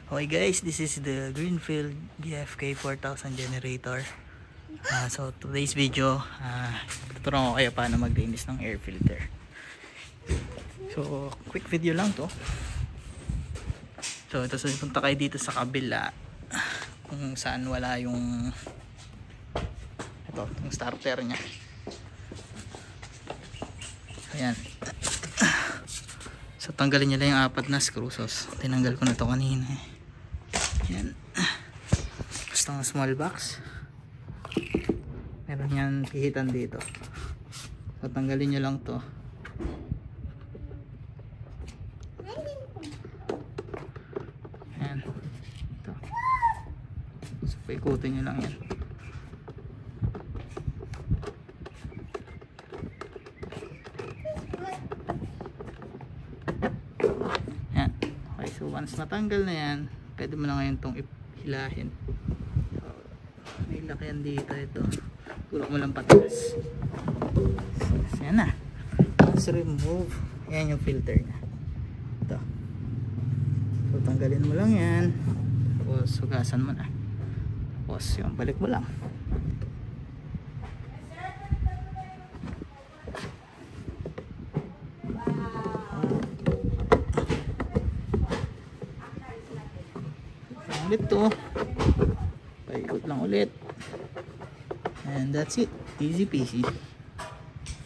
Okay guys, this is the Greenfield BFK 4000 generator. So today's video, tuturuan ko kayo paano maglinis ng air filter. So quick video lang to. So ito, punta kayo dito sa kabila kung saan wala yung starter nya. Ayan. So tanggalin nyo lang yung 4 na screw. So tinanggal ko na to kanina. Ayan. Gusto ng small box. Meron yan pihitan dito. So tanggalin nyo lang to. Ayan. Ito. So paikutin nyo lang yan. So once natanggal na yan, pwede mo na ngayon itong hilahin. So, may lakyan dito ito. Tulak mo lang pataas. So yan na. Once remove, yan yung filter nya. Ito. So tanggalin mo lang yan. Tapos hugasan mo na. Tapos yung balik mo lang. Ulit to, paikot lang ulit, and that's it, easy peasy.